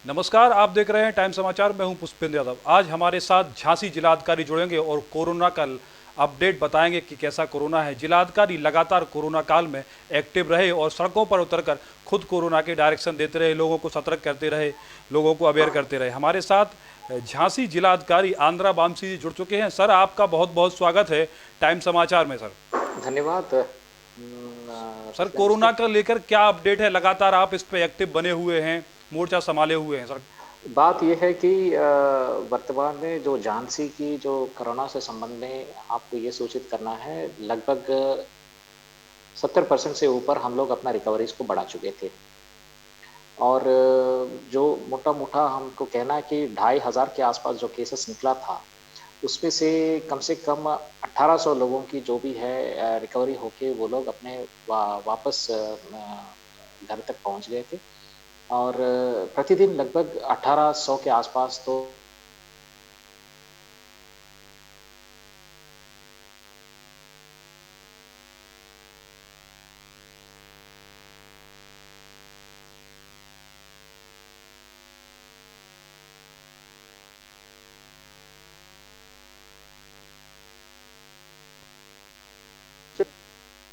नमस्कार, आप देख रहे हैं टाइम समाचार। मैं हूं पुष्पेंद्र यादव। आज हमारे साथ झांसी जिलाधिकारी जुड़ेंगे और कोरोना का अपडेट बताएंगे कि कैसा कोरोना है। जिलाधिकारी लगातार कोरोना काल में एक्टिव रहे और सड़कों पर उतरकर खुद कोरोना के डायरेक्शन देते रहे, लोगों को सतर्क करते रहे, लोगों को अवेयर करते रहे। हमारे साथ झांसी जिलाधिकारी आंद्रा वामसी जी जुड़ चुके हैं। सर, आपका बहुत बहुत स्वागत है टाइम समाचार में। सर, धन्यवाद। Sir president. कोरोना का लेकर क्या अपडेट है? लगातार आप इस पे एक्टिव बने हुए हैं, मोर्चा संभाले हुए हैं सर। बात यह है कि वर्तमान में जो झांसी की जो कोरोना से संबंध में आपको ये सूचित करना है, लगभग 70% से ऊपर हम लोग अपना रिकवरीज को बढ़ा चुके थे। और जो मोटा मोटा हमको कहना है कि 2500 के आसपास जो केसेस निकला था, उसमें से कम 1800 लोगों की जो भी है रिकवरी होके वो लोग अपने वापस घर तक पहुंच गए थे। और प्रतिदिन लगभग 1800 के आसपास तो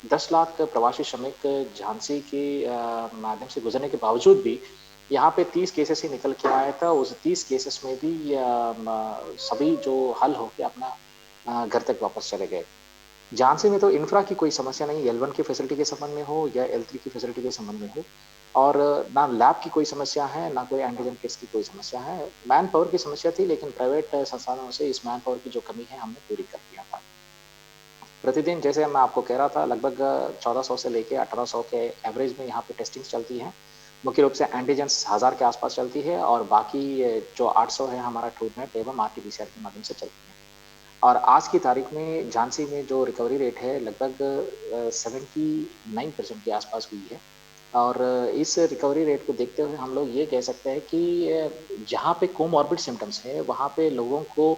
10 लाख प्रवासी श्रमिक झांसी के माध्यम से गुजरने के बावजूद भी यहाँ पे 30 केसेस ही निकल के आया था। उस 30 केसेस में भी सभी जो हल होके अपना घर तक वापस चले गए। झांसी में तो इंफ्रा की कोई समस्या नहीं, L1 की फैसिलिटी के संबंध में हो या L3 की फैसिलिटी के संबंध में हो। और ना लैब की कोई समस्या है, ना कोई एंटीजन किट्स की कोई समस्या है। मैन पावर की समस्या थी, लेकिन प्राइवेट संस्थानों से इस मैन पावर की जो कमी है हमने पूरी कर दिया था। प्रतिदिन जैसे मैं आपको कह रहा था, लगभग 1400 से लेके 1800 के एवरेज में यहाँ पे टेस्टिंग चलती है। मुख्य रूप से एंटीजेंस 1000 के आसपास चलती है, और बाकी जो 800 है हमारा ट्रूनेट एवं RT-PCR के माध्यम से चलती है। और आज की तारीख में झांसी में जो रिकवरी रेट है, लगभग 79% के आसपास हुई है। और इस रिकवरी रेट को देखते हुए हम लोग ये कह सकते हैं कि जहाँ पे कोमॉर्बिड सिम्टम्स है वहाँ पे लोगों को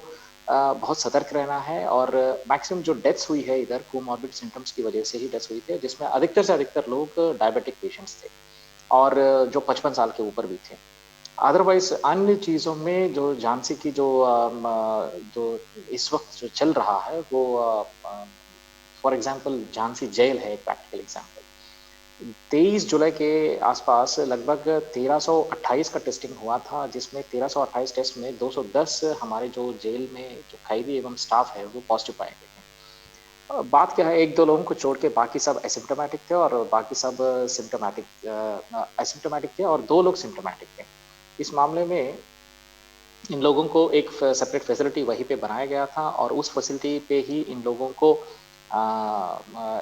बहुत सतर्क रहना है। और मैक्सिमम जो डेथ्स हुई है इधर कोमॉर्बिड सिम्टम्स की वजह से ही डेथ्स हुई थी, जिसमें अधिकतर से अधिकतर लोग डायबिटिक पेशेंट्स थे, और जो 55 साल के ऊपर भी थे। अदरवाइज अन्य चीज़ों में जो झांसी की जो इस वक्त जो चल रहा है वो, फॉर एग्जांपल झांसी जेल है एक प्रैक्टिकल एग्जांपल। 23 जुलाई के आसपास लगभग 1328 का टेस्टिंग हुआ था, जिसमें 1328 टेस्ट में 210 हमारे जो जेल में जो कैदी एवं स्टाफ है वो पॉजिटिव पाए गए थे। बात क्या है, एक दो लोगों को छोड़ के बाकी सब एसिम्टोमेटिक थे, और बाकी सब सिम्टोमेटिक एसिम्टोमेटिक थे, और दो लोग सिम्टोमेटिक थे। इस मामले में इन लोगों को एक सेपरेट फैसिलिटी वहीं पे बनाया गया था, और उस फैसिलिटी पे ही इन लोगों को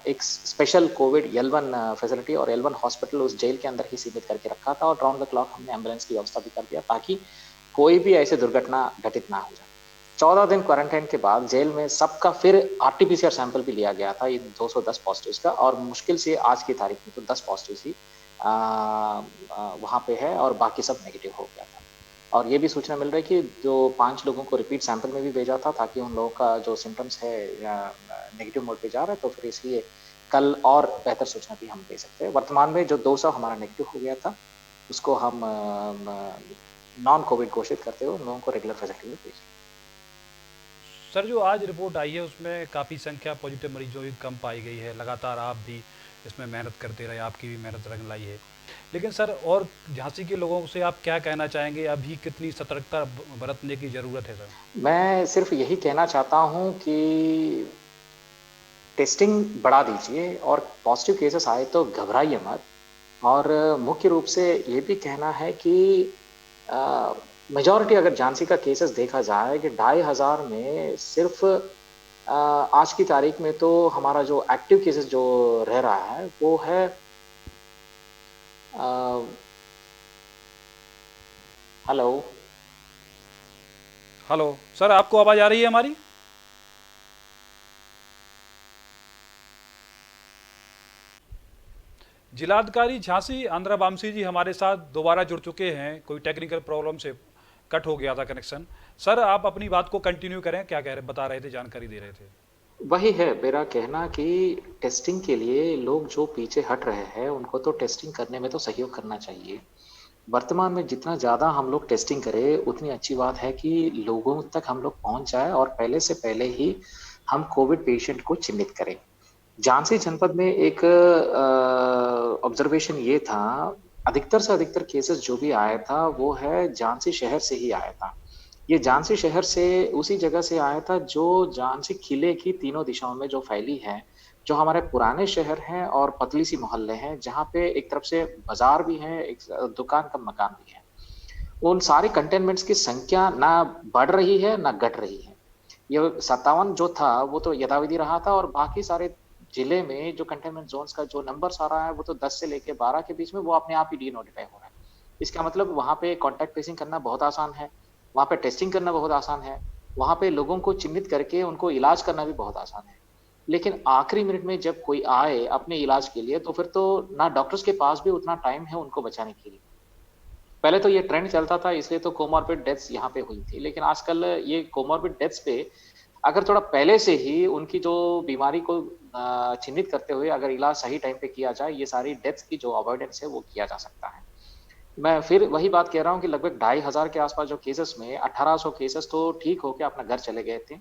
एक स्पेशल कोविड L1 फैसिलिटी और L1 हॉस्पिटल उस जेल के अंदर ही सीमित करके रखा था। और राउंड द क्लॉक हमने एम्बुलेंस की व्यवस्था भी कर दिया, ताकि कोई भी ऐसे दुर्घटना घटित ना हो जाए। 14 दिन क्वारंटाइन के बाद जेल में सबका फिर RT-PCR सैंपल भी लिया गया था, इन 210 पॉजिटिव का। और मुश्किल से आज की तारीख में तो 10 पॉजिटिव ही वहां पे है, और बाकी सब नेगेटिव हो गया था। और ये भी सूचना मिल रही है कि जो 5 लोगों को रिपीट सैंपल में भी भेजा था, ताकि उन लोगों का जो सिम्टम्स है नेगेटिव मोड पे जा रहा है, तो फिर इसलिए कल और बेहतर सूचना भी हम दे सकते हैं। वर्तमान में जो 200 हमारा नेगेटिव हो गया था, उसको हम नॉन कोविड घोषित करते हुए उन लोगों को रेगुलर फैसिलिटी में भेज रहे हैं। सर, जो आज रिपोर्ट आई है उसमें काफ़ी संख्या पॉजिटिव मरीजों की कम पाई गई है। लगातार आप भी इसमें मेहनत करते रहे, आपकी भी मेहनत रंग लाई है। लेकिन सर, और झांसी के लोगों से आप क्या कहना चाहेंगे? अभी कितनी सतर्कता बरतने की ज़रूरत है सर? मैं सिर्फ यही कहना चाहता हूं कि टेस्टिंग बढ़ा दीजिए, और पॉजिटिव केसेस आए तो घबराइए मत। और मुख्य रूप से ये भी कहना है कि मेजॉरिटी अगर झांसी का केसेस देखा जाए कि 2500 में सिर्फ आज की तारीख में तो हमारा जो एक्टिव केसेस जो रह रहा है वो है हेलो। हेलो सर, आपको आवाज़ आ रही है हमारी? जिलाधिकारी झांसी आंद्रा वामसी जी हमारे साथ दोबारा जुड़ चुके हैं। कोई टेक्निकल प्रॉब्लम से कट हो गया था कनेक्शन। सर, आप अपनी बात को कंटिन्यू करें। क्या कह रहे, बता रहे थे, जानकारी दे रहे थे? वही है मेरा कहना कि टेस्टिंग के लिए लोग जो पीछे हट रहे हैं उनको तो टेस्टिंग करने में तो सहयोग करना चाहिए। वर्तमान में जितना ज़्यादा हम लोग टेस्टिंग करें, उतनी अच्छी बात है कि लोगों तक हम लोग पहुँच जाएँ और पहले से पहले ही हम कोविड पेशेंट को चिह्नित करें। झांसी जनपद में एक ऑब्जर्वेशन ये था, अधिकतर से अधिकतर केसेस जो भी आया था, वो है झांसी शहर से ही आया था। ये झांसी शहर से उसी जगह से आया था जो झांसी किले की तीनों दिशाओं में जो फैली है, जो हमारे पुराने शहर हैं और पतली सी मोहल्ले हैं, जहाँ पे एक तरफ से बाजार भी है, एक दुकान का मकान भी है। उन सारे कंटेनमेंट्स की संख्या ना बढ़ रही है ना घट रही है। ये 57 जो था वो तो यथाविधि रहा था और बाकी सारे जिले में जो कंटेनमेंट जोन्स का जो नंबर आ रहा है वो तो 10 से लेके 12 के बीच में वो अपने आप ही डी नोटिफाई हो रहा है। इसका मतलब वहां पे कॉन्टैक्ट ट्रेसिंग करना बहुत आसान है, वहां पे टेस्टिंग करना बहुत आसान है, वहां पे लोगों को चिन्हित करके उनको इलाज करना भी बहुत आसान है। लेकिन आखिरी मिनट में जब कोई आए अपने इलाज के लिए तो फिर तो ना डॉक्टर्स के पास भी उतना टाइम है उनको बचाने के लिए। पहले तो ये ट्रेंड चलता था इसलिए तो कोमॉर्बिड डेथ्स यहाँ पे हुई थी, लेकिन आजकल ये कोमॉर्बिड डेथ्स पे अगर थोड़ा पहले से ही उनकी जो बीमारी को चिन्हित करते हुए अगर इलाज सही टाइम पे किया जाए, ये सारी डेथ्स की जो अवॉइडेंस है वो किया जा सकता है। मैं फिर वही बात कह रहा हूँ कि लगभग 2,500 के आसपास जो केसेस में 1800 केसेस तो ठीक होके अपना घर चले गए थे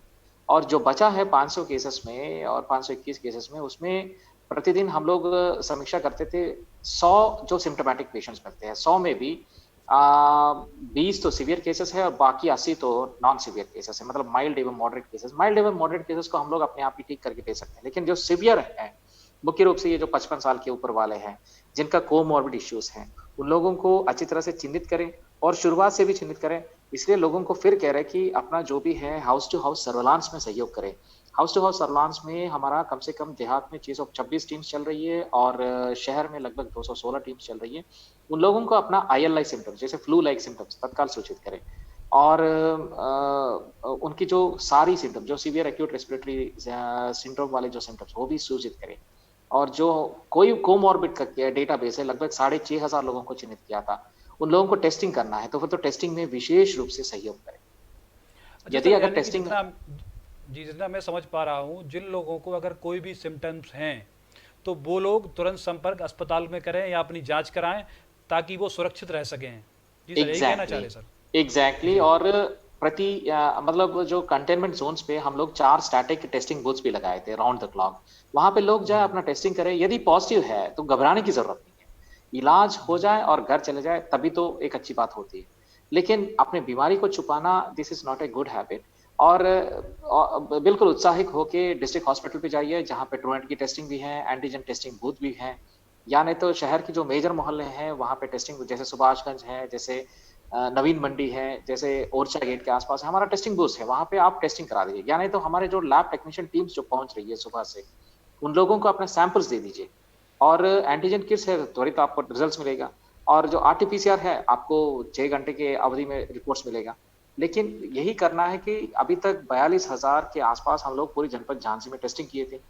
और जो बचा है 500 केसेस में और 521 केसेस में उसमें प्रतिदिन हम लोग समीक्षा करते थे। 100 जो सिम्टोमेटिक पेशेंट्स मिलते हैं 100 में भी 20 तो सीवियर केसेस है और बाकी 80 तो नॉन सीवियर केसेस है, मतलब माइल्ड एवं मॉडरेट केसेस। माइल्ड एवं मॉडरेट केसेस को हम लोग अपने आप ही ठीक करके दे सकते हैं, लेकिन जो सीवियर है मुख्य रूप से ये जो 55 साल के ऊपर वाले हैं जिनका कोमॉर्बिड इश्यूज हैं, उन लोगों को अच्छी तरह से चिन्हित करें और शुरुआत से भी चिन्हित करें। इसलिए लोगों को फिर कह रहे हैं कि अपना जो भी है हाउस टू हाउस सर्वेलांस में सहयोग करें। हाउस टू हाउस सर्वेलांस में हमारा कम से कम देहात में 626 टीम्स चल रही है और शहर में लगभग 216 टीम्स चल रही है। उन लोगों को अपना आईएलआई सिम्टम्स जैसे फ्लू लाइक सिम्टम्स तत्काल सूचित करें और उनकी जो सारी सिम्टम्स जो सीवियर एक्यूट रेस्पिरेटरी सिंड्रोम वाले जो सिम्टम्स वो भी सूचित करें। और जो कोई कोमॉर्बिड का डेटाबेस है लगभग 6,500 लोगों को चिन्हित किया था, उन लोगों को टेस्टिंग करना है तो फिर तो टेस्टिंग में विशेष रूप से सहयोग करें। अच्छा यदि सर, अगर यानी कि टेस्टिंग जितना मैं समझ पा रहा हूँ, जिन लोगों को अगर कोई भी सिम्टम्स हैं तो वो लोग तुरंत संपर्क अस्पताल में करें या अपनी जांच कराएं ताकि वो सुरक्षित रह सकें। जी सर, यही कहना चाह एग्जैक्टली रहे हैं सर? एग्जैक्टली जी। और प्रति मतलब जो कंटेनमेंट जोन्स पे हम लोग 4 स्टैटिक टेस्टिंग बूथ्स भी लगाए थे राउंड द क्लॉक। वहां पे लोग जाए जी। अपना टेस्टिंग करें, यदि पॉजिटिव है तो घबराने की जरूरत नहीं है। इलाज हो जी। जाए और घर चले जाए तभी तो एक अच्छी बात होती है। लेकिन अपने बीमारी को छुपाना this is not a good habit. और बिल्कुल उत्साहित होके डिस्ट्रिक्ट हॉस्पिटल पे जाइए जहाँ पे ट्रूनेट की टेस्टिंग भी है, एंटीजन टेस्टिंग बूथ भी है, या नहीं तो शहर की जो मेजर मोहल्ले हैं वहां पे टेस्टिंग जैसे सुभाषगंज है, जैसे नवीन मंडी है, जैसे ओरछा गेट के आसपास है, हमारा टेस्टिंग बूथ है, वहां पे आप टेस्टिंग करा दीजिए। या नहीं तो हमारे जो लैब टेक्नीशियन टीम्स जो पहुंच रही है सुबह से, उन लोगों को अपने सैंपल्स दे दीजिए और एंटीजन किट्स है त्वरित आपको रिजल्ट मिलेगा और जो आरटीपीसीआर है आपको 6 घंटे के अवधि में रिपोर्ट्स मिलेगा। लेकिन यही करना है कि अभी तक 42,000 के आसपास हम लोग पूरी जनपद झांसी में टेस्टिंग किए थे।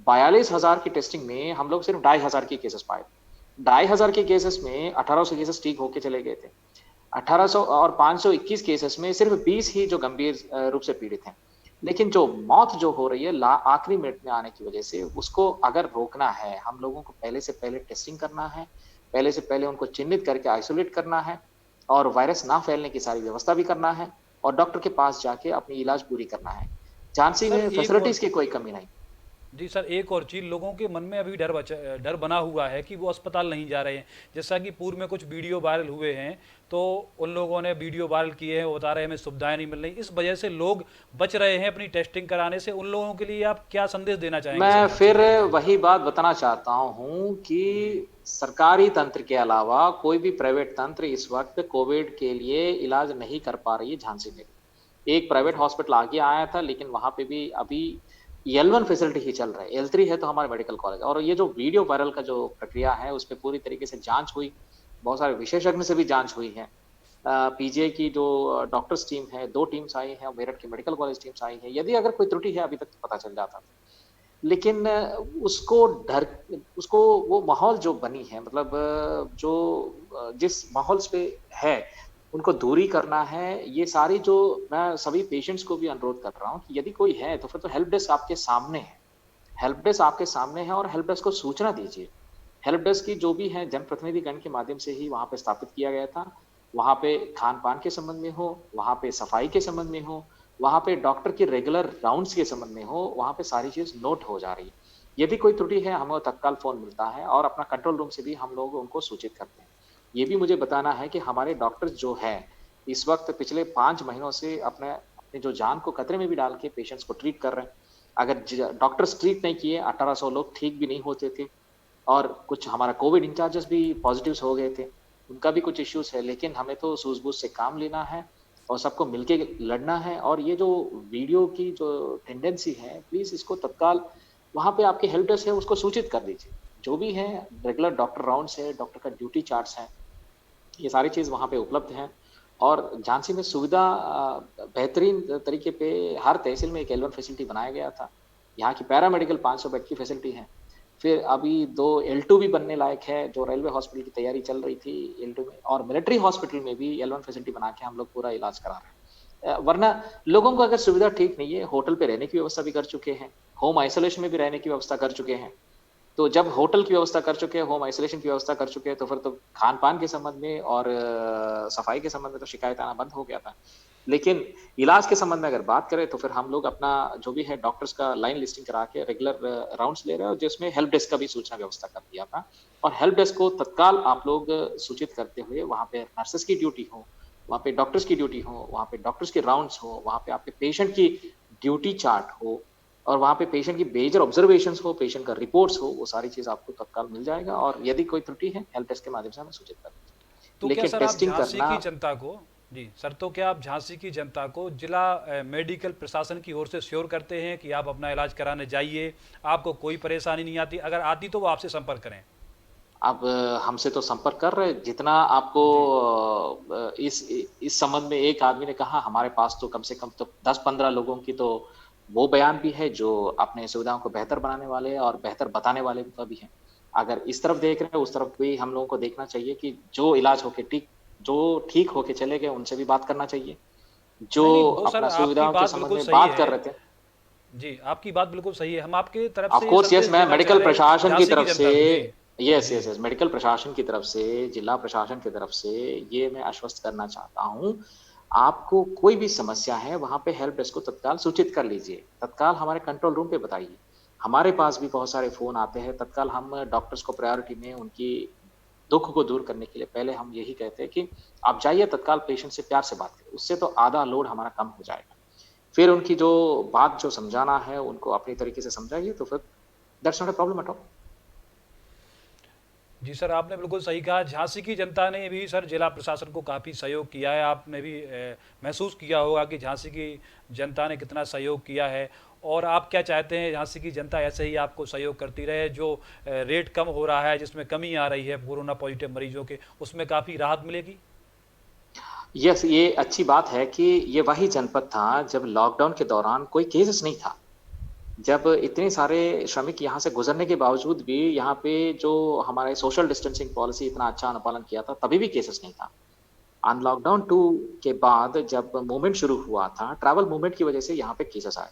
42,000 की टेस्टिंग में हम लोग सिर्फ 2,500 के केसेस पाए। 2,500 के केसेस में 1800 केसेस ठीक होके चले गए थे। 1800 और 521 केसेस में सिर्फ 20 ही जो गंभीर रूप से पीड़ित हैं। लेकिन जो मौत जो हो रही है आखिरी मिनट में आने की वजह से उसको अगर रोकना है, हम लोगों को पहले से पहले टेस्टिंग करना है, पहले से पहले उनको चिन्हित करके आइसोलेट करना है और वायरस ना फैलने की सारी व्यवस्था भी करना है और डॉक्टर के पास जाके अपनी इलाज पूरी करना है। झांसी सर में एक और फैसिलिटीज की कोई कमी नहीं। जी सर, एक और चीज़, लोगों के मन में अभी डर बना हुआ है कि वो अस्पताल नहीं जा रहे हैं। जैसा कि पूर्व में कुछ वीडियो वायरल हुए हैं, तो उन लोगों ने वीडियो वायरल किए हैं, वो बता रहे हैं हमें सुविधाएं नहीं मिल रही, इस वजह से लोग बच रहे हैं अपनी टेस्टिंग कराने से। उन लोगों के लिए आप क्या संदेश देना चाहेंगे सर मैं झांसी फिर में? वही बात बताना चाहता हूँ कि सरकारी तंत्र के अलावा कोई भी प्राइवेट तंत्र इस वक्त कोविड के लिए इलाज नहीं कर पा रही है झांसी में। एक प्राइवेट जी। हॉस्पिटल आगे आया था लेकिन वहां पे भी अभी L1 फैसिलिटी ही चल रहा है, L3 है तो हमारे मेडिकल कॉलेज। और ये जो वीडियो वायरल का जो प्रक्रिया है उस पर पूरी तरीके से जांच हुई, बहुत सारे विशेषज्ञ से भी जांच हुई है। पीजीआई की जो डॉक्टर्स टीम है, 2 टीम्स आई है और मेरठ की मेडिकल कॉलेज टीम्स आई है। यदि अगर कोई त्रुटि है अभी तक तो पता चल जाता था, लेकिन उसको डर उसको वो माहौल जो बनी है, मतलब जो जिस माहौल पे है उनको दूरी करना है। ये सारी जो मैं सभी पेशेंट्स को भी अनुरोध कर रहा हूँ कि यदि कोई है तो फिर तो हेल्प डेस्क आपके सामने है, हेल्प डेस्क आपके सामने है और हेल्प डेस्क को सूचना दीजिए। हेल्प डेस्क की जो भी है जनप्रतिनिधिगण के माध्यम से ही वहाँ पे स्थापित किया गया था। वहाँ पे खान-पान के संबंध में हो, वहाँ पे सफाई के संबंध में हो, वहाँ पे डॉक्टर के रेगुलर राउंड्स के संबंध में हो, वहाँ पे सारी चीज़ नोट हो जा रही है। यदि कोई त्रुटि है, हमें तत्काल फ़ोन मिलता है और अपना कंट्रोल रूम से भी हम लोग उनको सूचित करते हैं। ये भी मुझे बताना है कि हमारे डॉक्टर्स जो हैं, इस वक़्त पिछले 5 महीनों से अपने अपनी जो जान को खतरे में भी डाल के पेशेंट्स को ट्रीट कर रहे हैं। अगर ज डॉक्टर्स ट्रीट नहीं किए, 1800 लोग ठीक भी नहीं होते थे। और कुछ हमारा कोविड इंचार्जेस भी पॉज़िटिव्स हो गए थे। उनका भी कुछ इश्यूज़ है, लेकिन हमें तो सूझबूझ से काम लेना है और सबको मिलके लड़ना है और ये जो वीडियो की जो टेंडेंसी है, प्लीज़ इसको तत्काल वहाँ पे आपके हेल्प डेस्क है, उसको सूचित कर दीजिए। जो भी है, रेगुलर डॉक्टर राउंड्स है, डॉक्टर का ड्यूटी चार्ट्स है, ये सारी चीज़ वहाँ पे उपलब्ध हैं और झांसी में सुविधा बेहतरीन तरीके पे हर तहसील में एक L1 फैसिलिटी बनाया गया था। यहाँ की पैरामेडिकल 500 बेड की फैसिलिटी है। फिर अभी 2 L2 भी बनने लायक है, जो रेलवे हॉस्पिटल की तैयारी चल रही थी L2 में और मिलिट्री हॉस्पिटल में भी L1 फैसिलिटी बना के हम लोग पूरा इलाज करा रहे हैं। वरना लोगों को अगर सुविधा ठीक नहीं है, होटल पे रहने की व्यवस्था भी कर चुके हैं, होम आइसोलेशन में भी रहने की व्यवस्था कर चुके हैं। तो जब होटल की व्यवस्था कर चुके हैं, होम आइसोलेशन की व्यवस्था कर चुके हैं, तो फिर तो खान-पान के संबंध में और सफाई के संबंध में तो शिकायत आना बंद हो गया था। लेकिन इलाज के संबंध में अगर बात करें तो फिर हम लोग अपना जो भी है डॉक्टर्स का लाइन लिस्टिंग करा के रेगुलर राउंड्स ले रहे हैं और जिसमें हेल्प डेस्क का भी सूचना व्यवस्था कर दिया था। और हेल्प डेस्क को तत्काल आप लोग सूचित करते हुए वहाँ पे नर्सेस की ड्यूटी हो, वहाँ पे डॉक्टर्स की ड्यूटी हो, वहाँ पे डॉक्टर्स के राउंड्स हो, वहाँ पे आपके पेशेंट की ड्यूटी चार्ट हो और वहाँ पे पेशेंट की मेजर ऑब्जर्वेशंस हो, पेशेंट का रिपोर्ट्स हो, वो सारी चीज़ आपको तत्काल मिल जाएगा और यदि कोई त्रुटि है, हेल्प डेस्क के माध्यम से हमें सूचित कर तो दीजिए। क्या लेकिन सर आप टेस्टिंग झांसी करना की जनता को, जी सर, तो क्या आप झांसी की जनता को जिला मेडिकल प्रशासन की ओर से श्योर करते हैं कि आप अपना इलाज कराने जाइए, आपको कोई परेशानी नहीं आती, अगर आती तो वो आपसे संपर्क करें? अब हमसे तो संपर्क कर रहे हैं, जितना आपको जी। इस संबंध में एक आदमी ने कहा हमारे पास तो कम से कम तो 10-15 लोगों की तो वो बयान भी है जो अपने सुविधाओं को बेहतर बनाने वाले और बेहतर बताने वाले का भी है। अगर इस तरफ देख रहे हैं, उस तरफ भी हम लोगों को देखना चाहिए कि जो ठीक होके चले गए उनसे भी बात करना चाहिए। जो नहीं, नहीं, वो सर अपना आपकी सुविधाओं के बात संबंध बिल्कुल में सही बात है। कर रहे थे जी, आपकी बात बिल्कुल सही है। हम आपकी तरफ ऑफ से ये कोर्स यस संदेश मैं देना चाह मेडिकल रहे हैं प्रशासन की झांसी की तरफ से जनता को। जी, यस जी। यस यस मेडिकल प्रशासन की तरफ से जिला प्रशासन की तरफ से ये मैं आश्वस्त करना चाहता हूँ आपको कोई भी समस्या है वहां पे हेल्प डेस्क को तत्काल सूचित कर लीजिए तत्काल हमारे कंट्रोल रूम पे बताइए हमारे पास भी बहुत सारे फोन आते हैं तत्काल हम डॉक्टर्स को प्रायोरिटी में उनकी दुख को दूर करने के लिए पहले हम यही कहते हैं कि आप जाइए तत्काल पेशेंट से प्यार से बात करें उससे तो आधा लोड हमारा कम हो जाएगा फिर उनकी जो बात जो समझाना है उनको अपनी तरीके से समझाइए तो फिर that's not a problem at all. जी सर, आपने बिल्कुल सही कहा। झांसी की जनता ने भी सर जिला प्रशासन को काफ़ी सहयोग किया है। आपने भी महसूस किया होगा कि झांसी की जनता ने कितना सहयोग किया है। और आप क्या चाहते हैं झांसी की जनता ऐसे ही आपको सहयोग करती रहे, जो रेट कम हो रहा है, जिसमें कमी आ रही है कोरोना पॉजिटिव मरीजों के, उसमें काफ़ी राहत मिलेगी? यस ये अच्छी बात है कि ये वही जनपद था जब लॉकडाउन के दौरान कोई केसेस नहीं था। जब इतने सारे श्रमिक यहाँ से गुजरने के बावजूद भी यहाँ पे जो हमारे सोशल डिस्टेंसिंग पॉलिसी इतना अच्छा अनुपालन किया था, तभी भी केसेस नहीं था। ऑन लॉकडाउन 2 के बाद जब मूवमेंट शुरू हुआ था, ट्रैवल मूवमेंट की वजह से यहाँ पे केसेस आए।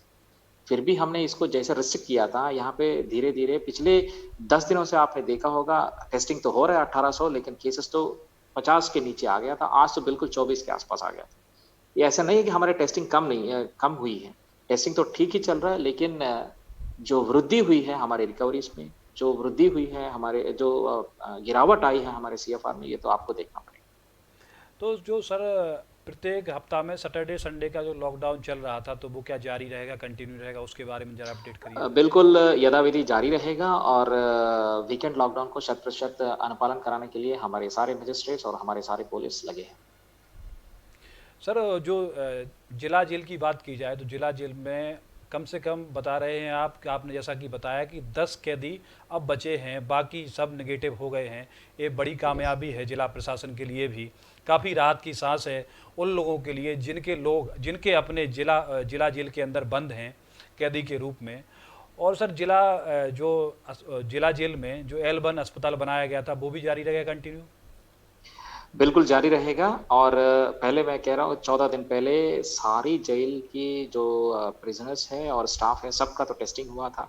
फिर भी हमने इसको जैसे रिस्ट्रिक्ट किया था, यहाँ पे धीरे-धीरे पिछले 10 दिनों से आपने देखा होगा टेस्टिंग तो हो रहा है 1800 लेकिन केसेस तो 50 के नीचे आ गया था। आज तो बिल्कुल 24 के आस-पास आ गया था। ये ऐसा नहीं है कि हमारी टेस्टिंग कम हुई है। टेस्टिंग तो ठीक ही चल रहा है लेकिन जो वृद्धि हुई है हमारे रिकवरीज़ में, जो वृद्धि हुई है हमारे जो गिरावट आई है हमारे सीएफआर में, ये तो आपको देखना पड़ेगा। तो जो सर प्रत्येक हफ्ता में सैटरडे संडे का जो लॉकडाउन चल रहा था, तो वो क्या जारी रहेगा, कंटिन्यू रहेगा? उसके बारे में ज़रा अपडेट करिए। बिल्कुल यथाविधि जारी रहेगा और वीकेंड लॉकडाउन को शत प्रतिशत अनुपालन कराने के लिए हमारे सारे मजिस्ट्रेट्स और हमारे सारे पुलिस लगे हैं। सर जो जिला जेल की बात की जाए तो जिला जेल में कम से कम बता रहे हैं आप कि आपने जैसा कि बताया कि 10 कैदी अब बचे हैं, बाकी सब नेगेटिव हो गए हैं। ये बड़ी यस। कामयाबी है जिला प्रशासन के लिए भी। काफ़ी राहत की सांस है उन लोगों के लिए जिनके अपने जिला जेल के अंदर बंद हैं कैदी के रूप में। और सर जिला जेल में जो L1 अस्पताल बनाया गया था वो भी जारी रहेगा कंटिन्यू? बिल्कुल जारी रहेगा और पहले मैं कह रहा हूँ 14 दिन पहले सारी जेल की जो प्रिजनर्स हैं और स्टाफ है सबका तो टेस्टिंग हुआ था।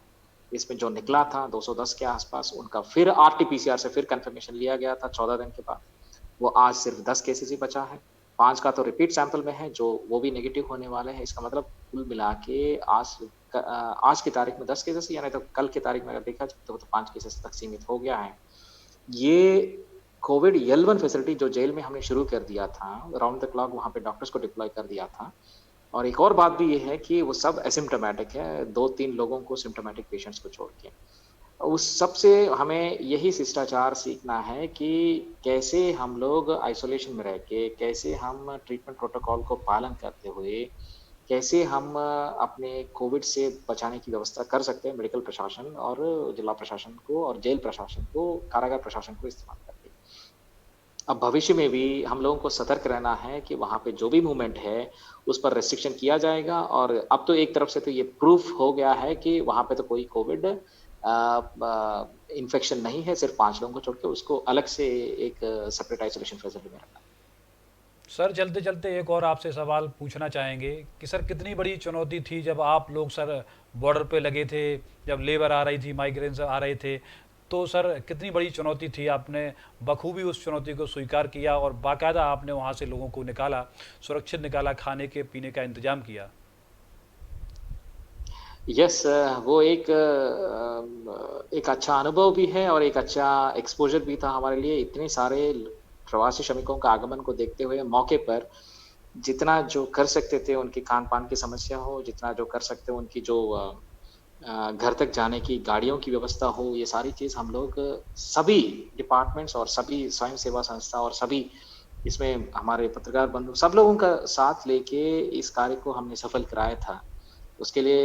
इसमें जो निकला था 210 के आसपास, उनका फिर आरटी-पीसीआर से फिर कन्फर्मेशन लिया गया था 14 दिन के बाद। वो आज सिर्फ 10 केसेज़ ही बचा है। 5 का तो रिपीट सैंपल में है, जो वो भी नेगेटिव होने वाले हैं। इसका मतलब कुल मिला के आज की तारीख में 10 केसेज़, यानी तो कल की तारीख में अगर देखा जाए तो 5 केसेज़ तक सीमित हो गया है। ये कोविड L1 फैसिलिटी जो जेल में हमने शुरू कर दिया था, राउंड द क्लॉक वहाँ पे डॉक्टर्स को डिप्लॉय कर दिया था। और एक और बात भी ये है कि वो सब एसिम्प्टोमेटिक है, 2-3 लोगों को सिम्प्टोमेटिक पेशेंट्स को छोड़ के। उस सब से हमें यही शिष्टाचार सीखना है कि कैसे हम लोग आइसोलेशन में रह के, कैसे हम ट्रीटमेंट प्रोटोकॉल को पालन करते हुए, कैसे हम अपने कोविड से बचाने की व्यवस्था कर सकते हैं, मेडिकल प्रशासन और जिला प्रशासन को और जेल प्रशासन को, कारागार प्रशासन को इस्तेमाल करके। अब भविष्य में भी हम लोगों को सतर्क रहना है कि वहाँ पे जो भी मूवमेंट है, उस पर रिस्ट्रिक्शन किया जाएगा। और अब तो एक तरफ से तो ये प्रूफ हो गया है कि वहाँ पे तो कोई कोविड इन्फेक्शन नहीं है, सिर्फ 5 लोगों को छोड़ के उसको अलग से एक सेपरेट आइसोलेशन फैसिलिटी में रखा। सर चलते चलते एक और आपसे सवाल पूछना चाहेंगे कि सर कितनी बड़ी चुनौती थी जब आप लोग सर बॉर्डर पे लगे थे, जब लेबर आ रही थी, माइग्रेंट्स आ रहे थे, तो सर कितनी बड़ी चुनौती थी? आपने बखूबी उस चुनौती को स्वीकार किया और बाकायदा आपने वहाँ से लोगों को निकाला, सुरक्षित निकाला, खाने के पीने का इंतजाम किया। यस, वो एक अच्छा अनुभव भी है और एक अच्छा एक्सपोज़र भी था हमारे लिए। इतने सारे प्रवासी श्रमिकों का आगमन को देखते हुए मौके पर जितना जो कर सकते थे, उनकी खान-पान की समस्या हो, जितना जो कर सकते हो उनकी जो घर तक जाने की गाड़ियों की व्यवस्था हो, ये सारी चीज़ हम लोग सभी डिपार्टमेंट्स और सभी स्वयं सेवा संस्था और सभी इसमें हमारे पत्रकार बंधु सब लोगों का साथ लेके इस कार्य को हमने सफल कराया था। उसके लिए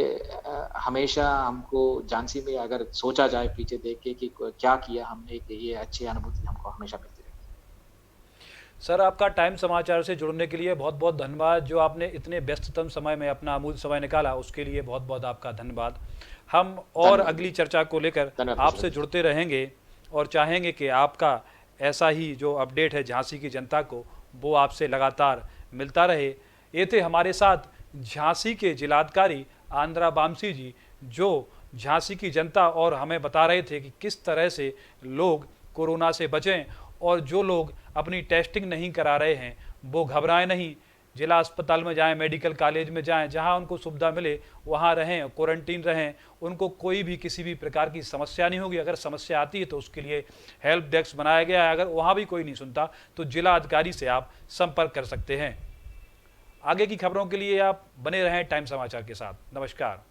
हमेशा हमको झांसी में अगर सोचा जाए पीछे देख के कि क्या किया हमने, कि ये अच्छी अनुभूति हमको हमेशा मिलती रहेगी। सर आपका टाइम समाचार से जुड़ने के लिए बहुत बहुत धन्यवाद। जो आपने इतने व्यस्ततम समय में अपना अमूल्य समय निकाला, उसके लिए बहुत बहुत आपका धन्यवाद। हम और धन्यवाद अगली चर्चा को लेकर धन्यवाद आपसे पुष्पेंद्र जी। जुड़ते रहेंगे और चाहेंगे कि आपका ऐसा ही जो अपडेट है झांसी की जनता को, वो आपसे लगातार मिलता रहे। ये थे हमारे साथ झांसी के जिलाधिकारी आंद्रा बामसी जी, जो झांसी की जनता और हमें बता रहे थे कि किस तरह से लोग कोरोना से बचें और जो लोग अपनी टेस्टिंग नहीं करा रहे हैं वो घबराएं नहीं, जिला अस्पताल में जाएं, मेडिकल कॉलेज में जाएं, जहां उनको सुविधा मिले वहां रहें, क्वारंटीन रहें। उनको कोई भी किसी भी प्रकार की समस्या नहीं होगी। अगर समस्या आती है तो उसके लिए हेल्प डेस्क बनाया गया है। अगर वहां भी कोई नहीं सुनता तो जिला अधिकारी से आप संपर्क कर सकते हैं। आगे की खबरों के लिए आप बने रहें टाइम समाचार के साथ। नमस्कार।